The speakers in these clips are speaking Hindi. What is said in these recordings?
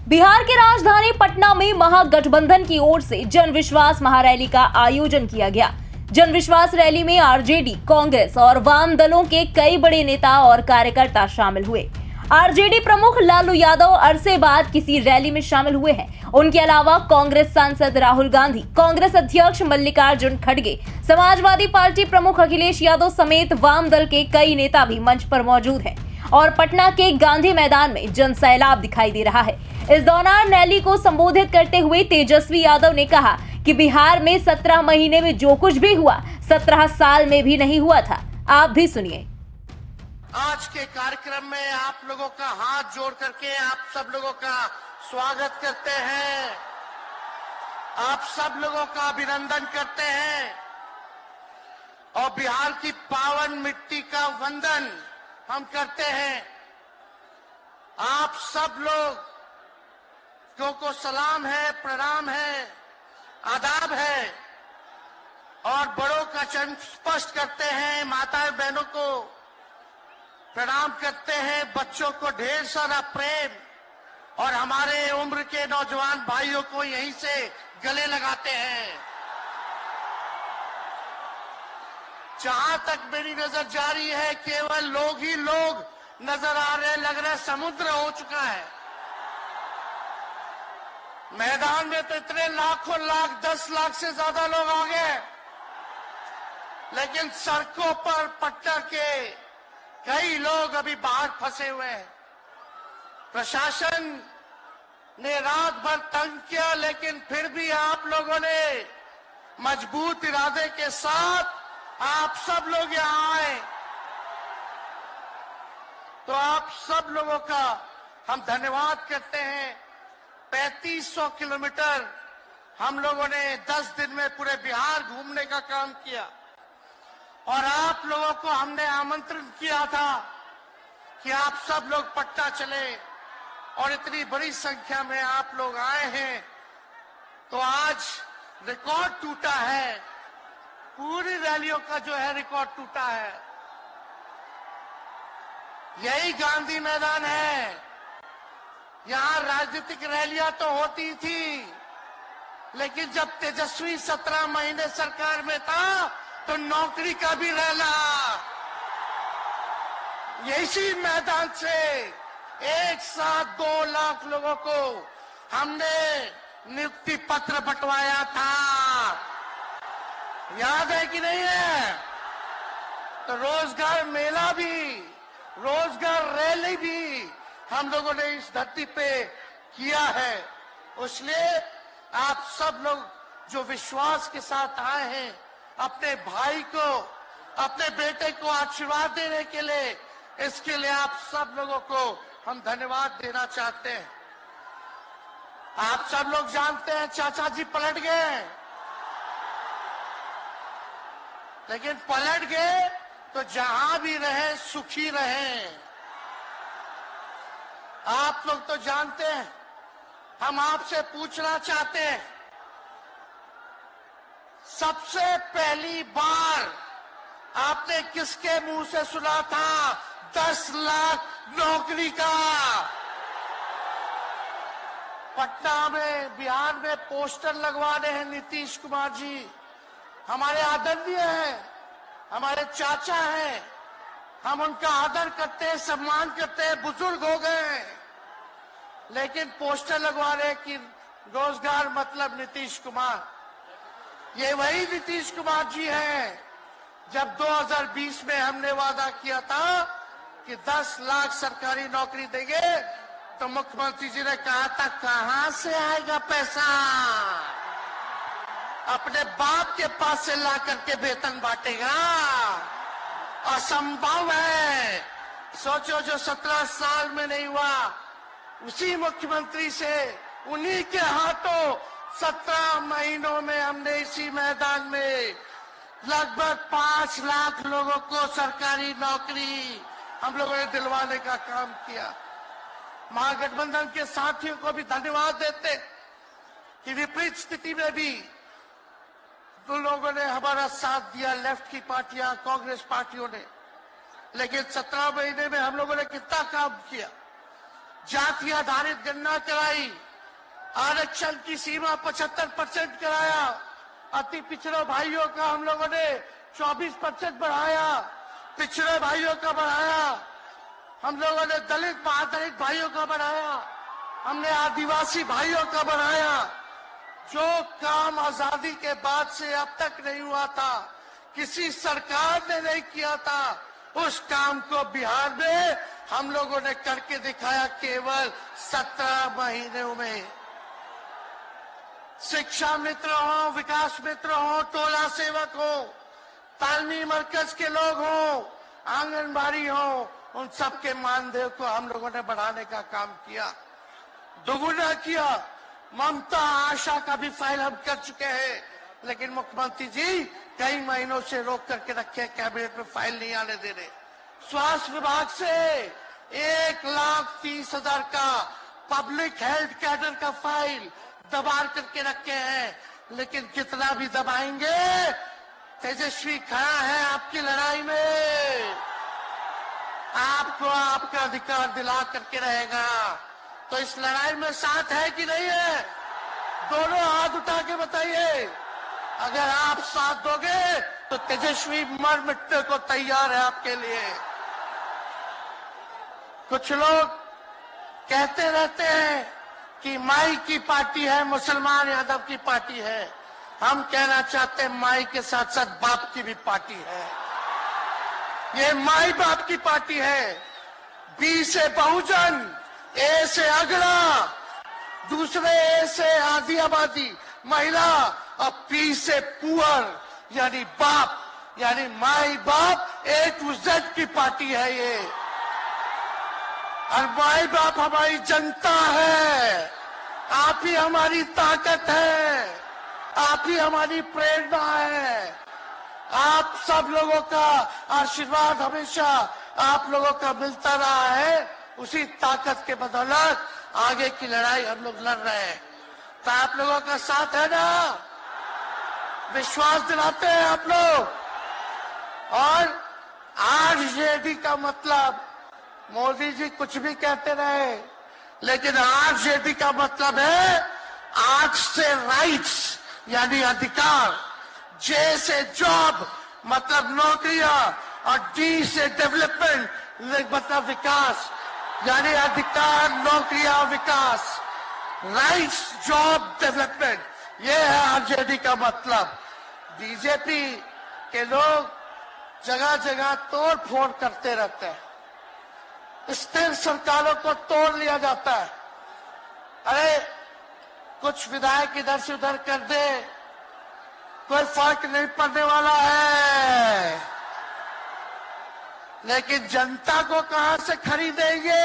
बिहार के राजधानी पटना में महागठबंधन की ओर से जन विश्वास महारैली का आयोजन किया गया। जन विश्वास रैली में आरजेडी, कांग्रेस और वाम दलों के कई बड़े नेता और कार्यकर्ता शामिल हुए। आरजेडी प्रमुख लालू यादव अरसे बाद किसी रैली में शामिल हुए हैं। उनके अलावा कांग्रेस सांसद राहुल गांधी, कांग्रेस अध्यक्ष मल्लिकार्जुन खड़गे, समाजवादी पार्टी प्रमुख अखिलेश यादव समेत वाम दल के कई नेता भी मंच पर मौजूद हैं और पटना के गांधी मैदान में जन सैलाब दिखाई दे रहा है। इस दौरान रैली को संबोधित करते हुए तेजस्वी यादव ने कहा कि बिहार में 17 महीने में जो कुछ भी हुआ 17 साल में भी नहीं हुआ था। आप भी सुनिए। आज के कार्यक्रम में आप लोगों का हाथ जोड़ करके आप सब लोगों का स्वागत करते हैं, आप सब लोगों का अभिनंदन करते हैं और बिहार की पावन मिट्टी का वंदन हम करते हैं। आप सब लोग को सलाम है, प्रणाम है, आदाब है और बड़ों का चरण स्पर्श करते हैं, माताएं बहनों को प्रणाम करते हैं, बच्चों को ढेर सारा प्रेम और हमारे उम्र के नौजवान भाइयों को यहीं से गले लगाते हैं। जहां तक मेरी नजर जा रही है केवल लोग ही लोग नजर आ रहे हैं, लग रहा है समुद्र हो चुका है। मैदान में तो इतने लाखों लाख 10 लाख से ज्यादा लोग आ गए, लेकिन सड़कों पर पटना के कई लोग अभी बाहर फंसे हुए हैं। प्रशासन ने रात भर तंग किया, लेकिन फिर भी आप लोगों ने मजबूत इरादे के साथ आप सब लोग यहां आए, तो आप सब लोगों का हम धन्यवाद करते हैं। 3500 किलोमीटर हम लोगों ने 10 दिन में पूरे बिहार घूमने का काम किया और आप लोगों को हमने आमंत्रण किया था कि आप सब लोग पटना चले और इतनी बड़ी संख्या में आप लोग आए हैं, तो आज रिकॉर्ड टूटा है। पूरी रैलियों का जो है रिकॉर्ड टूटा है। यही गांधी मैदान है। यहां राजनीतिक रैलियां तो होती थी, लेकिन जब तेजस्वी 17 महीने सरकार में था तो नौकरी का भी रैला इसी मैदान से एक साथ 2 लाख लोगों को हमने नियुक्ति पत्र बंटवाया था। याद है कि नहीं है? तो रोजगार मेला भी, रोजगार रैली भी हम लोगों ने इस धरती पे किया है। इसलिए आप सब लोग जो विश्वास के साथ आए हैं, अपने भाई को, अपने बेटे को आशीर्वाद देने के लिए, इसके लिए आप सब लोगों को हम धन्यवाद देना चाहते हैं। आप सब लोग जानते हैं चाचा जी पलट गए, लेकिन पलट गए तो जहां भी रहे सुखी रहे। आप लोग तो जानते हैं, हम आपसे पूछना चाहते हैं, सबसे पहली बार आपने किसके मुंह से सुना था 10 लाख नौकरी का? पटना में, बिहार में पोस्टर लगवाने हैं नीतीश कुमार जी। हमारे आदरणीय हैं, हमारे चाचा हैं, हम उनका आदर करते हैं, सम्मान करते हैं, बुजुर्ग हो गए, लेकिन पोस्टर लगवा रहे कि रोजगार मतलब नीतीश कुमार। ये वही नीतीश कुमार जी हैं जब 2020 में हमने वादा किया था कि 10 लाख सरकारी नौकरी देंगे, तो मुख्यमंत्री जी ने कहा था कहां से आएगा पैसा? अपने बाप के पास से ला करके वेतन बांटेगा? असंभव है। सोचो, जो 17 साल में नहीं हुआ, उसी मुख्यमंत्री से, उन्हीं के हाथों 17 महीनों में हमने इसी मैदान में लगभग 5 लाख लोगों को सरकारी नौकरी हम लोगों ने दिलवाने का काम किया। महागठबंधन के साथियों को भी धन्यवाद देते कि विपरीत स्थिति में भी तो लोगों ने हमारा साथ दिया, लेफ्ट की पार्टियां, कांग्रेस पार्टियों ने। लेकिन 17 महीने में हम लोगों ने कितना काम किया। जाति आधारित गणना कराई, आरक्षण की सीमा 75% कराया, अति पिछड़े भाइयों का हम लोगों ने 24% बढ़ाया, पिछड़े भाइयों का बढ़ाया, हम लोगों ने दलित महादलित भाइयों का बढ़ाया, हमने आदिवासी भाइयों का बढ़ाया। जो काम आजादी के बाद से अब तक नहीं हुआ था, किसी सरकार ने नहीं किया था, उस काम को बिहार में हम लोगों ने करके दिखाया केवल 17 महीनों में। शिक्षा मित्र हो, विकास मित्र हो, टोला सेवक हो, तालमी मरकज के लोग हो, आंगनबाड़ी हो, उन सबके मानदेय को हम लोगों ने बढ़ाने का काम किया, दोगुना किया। ममता आशा का भी फाइल हम कर चुके हैं, लेकिन मुख्यमंत्री जी कई महीनों से रोक करके रखे, कैबिनेट में फाइल नहीं आने दे रहे। स्वास्थ्य विभाग से 1,30,000 का पब्लिक हेल्थ कैडर का फाइल दबा करके रखे हैं, लेकिन कितना भी दबाएंगे, तेजस्वी खड़ा है आपकी लड़ाई में, आपको आपका अधिकार दिला करके रहेगा। तो इस लड़ाई में साथ है कि नहीं है? दोनों हाथ उठा के बताइए। अगर आप साथ दोगे तो तेजस्वी मर मिटने को तैयार है आपके लिए। कुछ लोग कहते रहते हैं कि माई की पार्टी है, मुसलमान यादव की पार्टी है। हम कहना चाहते हैं माई के साथ साथ बाप की भी पार्टी है। ये माई बाप की पार्टी है। बी से बहुजन, ए से अगड़ा, दूसरे ए से आधी आबादी महिला और पी से पुअर यानी बाप, यानी माई बाप ए टू जेड की पार्टी है ये। और माई बाप हमारी जनता है, आप ही हमारी ताकत है, आप ही हमारी प्रेरणा है। आप सब लोगों का आशीर्वाद हमेशा आप लोगों का मिलता रहा है, उसी ताकत के बदौलत आगे की लड़ाई हम लोग लड़ रहे हैं। तो आप लोगों का साथ है ना? विश्वास दिलाते हैं आप लोग। और आरजेडी का मतलब, मोदी जी कुछ भी कहते रहे, लेकिन आरजेडी का मतलब है आर से राइट्स यानी अधिकार, जे से जॉब मतलब नौकरियां, और डी से डेवलपमेंट मतलब विकास, यानी अधिकार, नौकरियां, विकास, राइट्स, जॉब, डेवलपमेंट, ये है आरजेडी का मतलब। बीजेपी के लोग जगह जगह तोड़ फोड़ करते रहते हैं, स्थिर सरकारों को तोड़ लिया जाता है। अरे कुछ विधायक इधर से उधर कर दे, कोई फर्क नहीं पड़ने वाला है, लेकिन जनता को कहां से खरीदेंगे?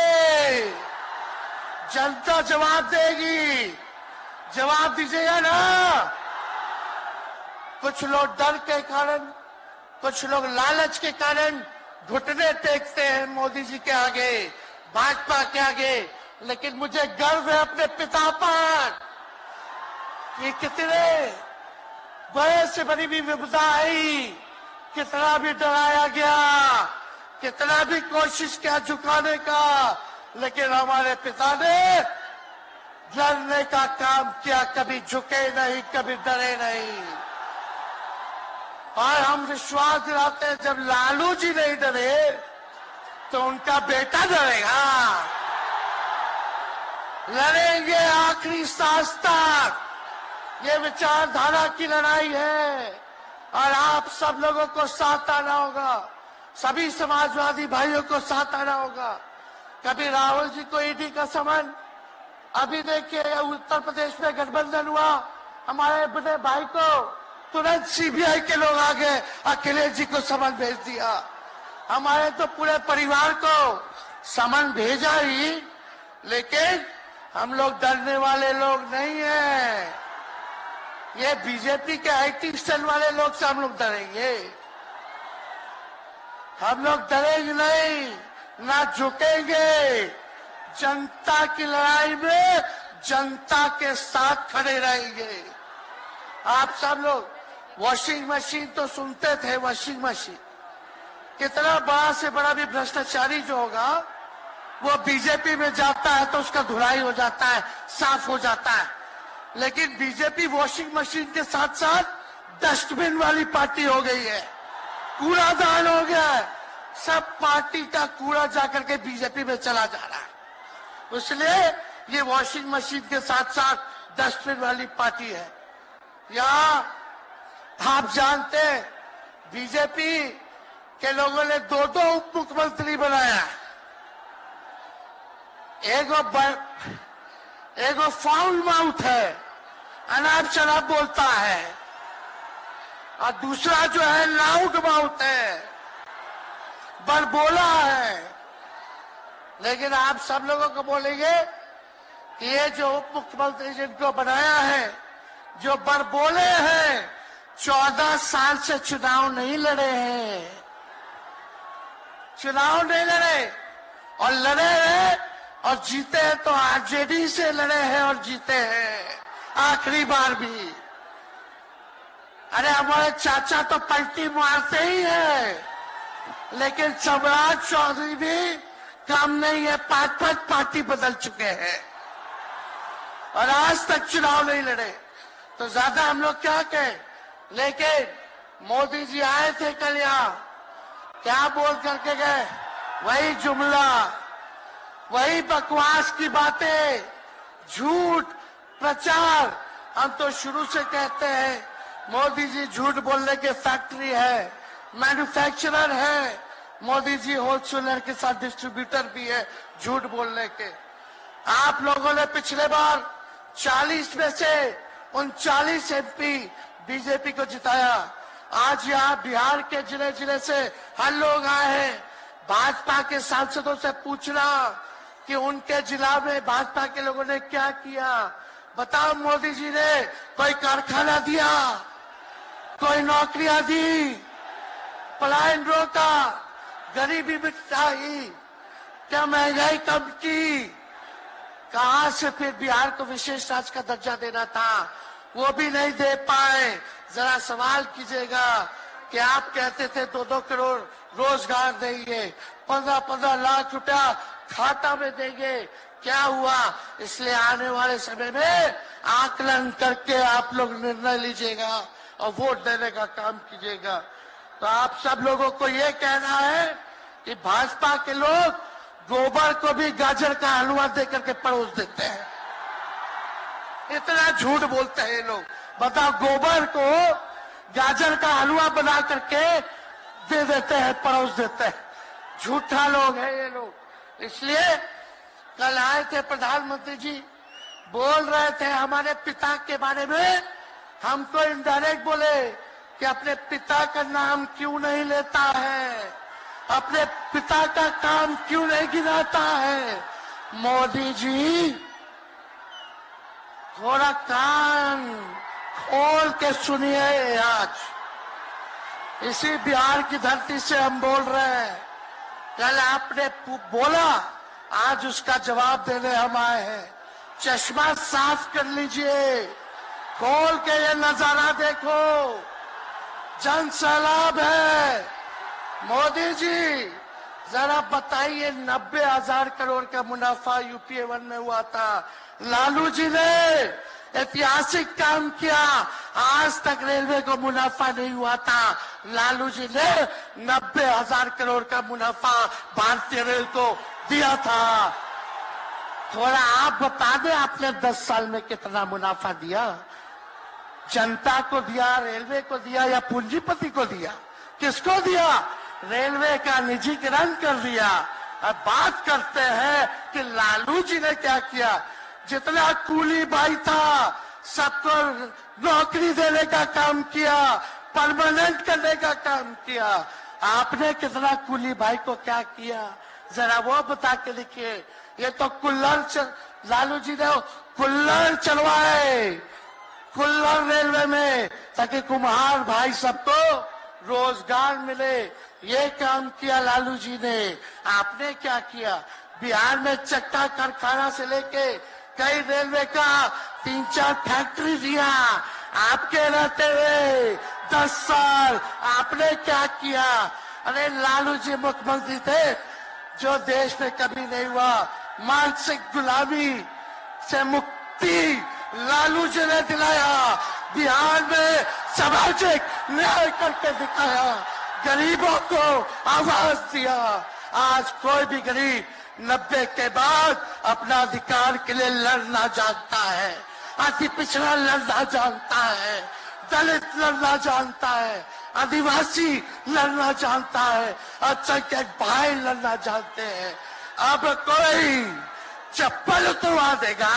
जनता जवाब देगी, जवाब दीजिएगा ना। कुछ लोग डर के कारण, कुछ लोग लालच के कारण घुटने टेकते हैं मोदी जी के आगे, भाजपा के आगे, लेकिन मुझे गर्व है अपने पिता पर कि कितने बड़े से बड़ी भी विपदा आई, कितना भी डराया गया, कितना भी कोशिश किया झुकाने का, लेकिन हमारे पिता ने लड़ने का काम किया, कभी झुके नहीं, कभी डरे नहीं। और हम विश्वास दिलाते हैं जब लालू जी नहीं डरे तो उनका बेटा डरेगा। लड़ेंगे आखिरी सांस तक, ये विचारधारा की लड़ाई है और आप सब लोगों को साथ आना होगा, सभी समाजवादी भाइयों को साथ आना होगा। कभी राहुल जी को ईडी का समन, अभी देखिए उत्तर प्रदेश में गठबंधन हुआ, हमारे बड़े भाई को तुरंत सीबीआई के लोग आ गए, अखिलेश जी को समन भेज दिया। हमारे तो पूरे परिवार को समन भेजा ही, लेकिन हम लोग डरने वाले लोग नहीं हैं। ये बीजेपी के आईटी सेल वाले लोग से हम लोग डरेंगे? हम लोग डरेंगे नहीं, ना झुकेंगे। जनता की लड़ाई में जनता के साथ खड़े रहेंगे। आप सब लोग वॉशिंग मशीन तो सुनते थे, वॉशिंग मशीन कितना बड़ा से बड़ा भी भ्रष्टाचारी जो होगा वो बीजेपी में जाता है तो उसका धुलाई हो जाता है, साफ हो जाता है। लेकिन बीजेपी वॉशिंग मशीन के साथ साथ डस्टबिन वाली पार्टी हो गई है, कूड़ादान हो गया है। सब पार्टी का कूड़ा जाकर के बीजेपी में चला जा रहा है। इसलिए ये वॉशिंग मशीन के साथ साथ डस्टबिन वाली पार्टी है। यहाँ आप जानते हैं बीजेपी के लोगों ने दो उप मुख्यमंत्री बनाया। एगो फाउल माउथ है, अनाप शराब बोलता है, और दूसरा जो है लाउड माउथ है, बड़बोला है। लेकिन आप सब लोगों को बोलेंगे कि ये जो उप मुख्यमंत्री जिनको बनाया है, जो बड़बोले हैं, 14 साल से चुनाव नहीं लड़े हैं, चुनाव नहीं लड़े, और लड़े हैं और जीते हैं तो आरजेडी से लड़े हैं और जीते हैं आखिरी बार भी। अरे हमारे चाचा तो पलटी मारते ही है, लेकिन सम्राट चौधरी भी काम नहीं है, 5 पार्टी बदल चुके हैं और आज तक चुनाव नहीं लड़े। तो ज्यादा हम लोग क्या कहें। लेकिन मोदी जी आए थे कल यहाँ, क्या बोल करके गए, वही जुमला, वही बकवास की बातें, झूठ प्रचार। हम तो शुरू से कहते हैं मोदी जी झूठ बोलने के फैक्ट्री है, मैन्युफैक्चरर है। मोदी जी होलसेलर के साथ डिस्ट्रीब्यूटर भी है झूठ बोलने के। आप लोगों ने पिछले बार 40 में से 39 एमपी बीजेपी को जिताया। आज यहाँ बिहार के जिले जिले से हर लोग आए हैं भाजपा के सांसदों से पूछना कि उनके जिला में भाजपा के लोगों ने क्या किया। बताओ, मोदी जी ने कोई कारखाना दिया, कोई नौकरियां दी, पलायन रोका, गरीबी मिटाई, क्या महंगाई कम की। कहां से फिर बिहार को विशेष राज्य का दर्जा देना था, वो भी नहीं दे पाए। जरा सवाल कीजिएगा कि आप कहते थे 2-2 करोड़ रोजगार देंगे, 15-15 लाख रुपया खाता में देंगे, क्या हुआ। इसलिए आने वाले समय में आकलन करके आप लोग निर्णय लीजिएगा और वोट देने का काम कीजिएगा। तो आप सब लोगों को ये कहना है कि भाजपा के लोग गोबर को भी गाजर का हलवा देकर के परोस देते हैं। इतना झूठ बोलते हैं ये लोग। बताओ, गोबर को गाजर का हलवा बना करके दे देते हैं, परोस देते हैं। झूठा लोग हैं ये लोग। इसलिए कल आए थे प्रधानमंत्री जी, बोल रहे थे हमारे पिता के बारे में। हमको इनडायरेक्ट बोले कि अपने पिता का नाम क्यों नहीं लेता है, अपने पिता का काम क्यों नहीं गिनाता है। मोदी जी, थोड़ा कान खोल के सुनिए। आज इसी बिहार की धरती से हम बोल रहे हैं। कल आपने बोला, आज उसका जवाब देने हम आए हैं। चश्मा साफ कर लीजिए, खोल के ये नजारा देखो, जन सैलाब है। मोदी जी, जरा बताइए, 90,000 करोड़ का मुनाफा यूपीए 1 में हुआ था। लालू जी ने ऐतिहासिक काम किया, आज तक रेलवे को मुनाफा नहीं हुआ था। लालू जी ने 90,000 करोड़ का मुनाफा भारतीय रेल को दिया था। थोड़ा आप बता दें, आपने 10 साल में कितना मुनाफा दिया, जनता को दिया, रेलवे को दिया या पूंजीपति को दिया, किसको दिया। रेलवे का निजीकरण कर दिया। अब बात करते हैं कि लालू जी ने क्या किया। जितना कूली भाई था सबको नौकरी देने का काम किया, परमानेंट करने का काम किया। आपने कितना कूली भाई को क्या किया, जरा वो बता के लिखिए। ये तो लालू जी ने कुल्लड़ चलवाए, कुल्लड़ रेलवे में, ताकि कुम्हार भाई सबको रोजगार मिले। ये काम किया लालू जी ने। आपने क्या किया, बिहार में चक्का कारखाना से लेके कई रेलवे का 3-4 फैक्ट्री दिया। आपके रहते हुए 10 साल आपने क्या किया। अरे लालू जी मुख्यमंत्री थे, जो देश में कभी नहीं हुआ। मानसिक गुलामी से मुक्ति लालू जी ने दिलाया। बिहार में सामाजिक न्याय करके दिखाया, गरीबों को आवाज दिया। आज कोई भी गरीब 90 के बाद अपना अधिकार के लिए लड़ना जानता है, अति पिछड़ा लड़ना जानता है, दलित लड़ना जानता है, आदिवासी लड़ना जानता है, अल्पसंख्यक भाई लड़ना जानते हैं। अब कोई चप्पल उतरवा देगा,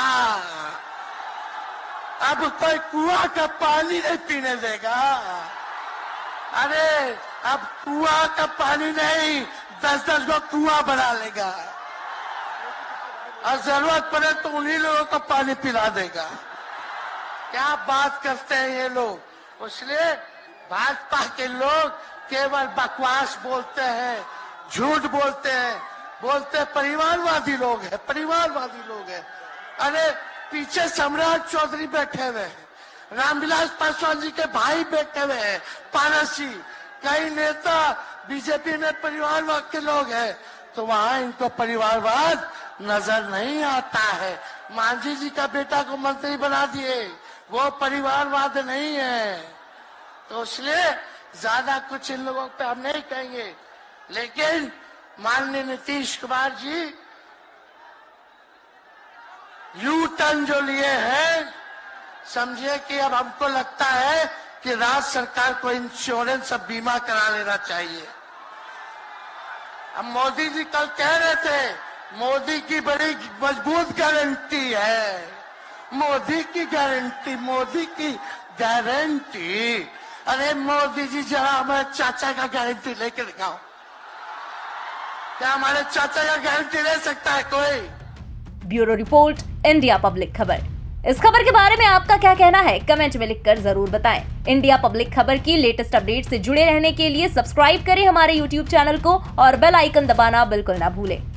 अब कोई कुआं का पानी नहीं पीने देगा। अरे अब कुआं का पानी नहीं, 10-10 को कुआं बना लेगा और जरूरत पड़े तो उन्हीं लोगों को पानी पिला देगा। क्या बात करते हैं ये लोग। इसलिए भाजपा के लोग केवल बकवास बोलते हैं, झूठ बोलते हैं, बोलते परिवारवादी लोग हैं, परिवारवादी लोग हैं। अरे पीछे सम्राट चौधरी बैठे हुए हैं, रामविलास पासवान जी के भाई बैठे हुए हैं, पारस जी, कई नेता बीजेपी में परिवारवाद के लोग हैं, तो वहां इनको परिवारवाद नजर नहीं आता है। मांझी जी का बेटा को मंत्री बना दिए, वो परिवारवाद नहीं है। तो इसलिए ज्यादा कुछ इन लोगों पे हम नहीं कहेंगे, लेकिन माननीय नीतीश कुमार जी यू टर्न जो लिए हैं, समझिए कि अब हमको लगता है कि राज्य सरकार को इंश्योरेंस और बीमा करा लेना चाहिए। अब मोदी जी कल कह रहे थे मोदी की बड़ी मजबूत गारंटी है, मोदी की गारंटी, मोदी की गारंटी। अरे मोदी जी जरा हमारे चाचा का गारंटी लेके दिखाओ, क्या हमारे चाचा का गारंटी ले सकता है कोई? ब्यूरो रिपोर्ट, इंडिया पब्लिक खबर। इस खबर के बारे में आपका क्या कहना है, कमेंट में लिखकर जरूर बताएं। इंडिया पब्लिक खबर की लेटेस्ट अपडेट से जुड़े रहने के लिए सब्सक्राइब करें हमारे YouTube चैनल को और बेल आइकन दबाना बिल्कुल ना भूलें।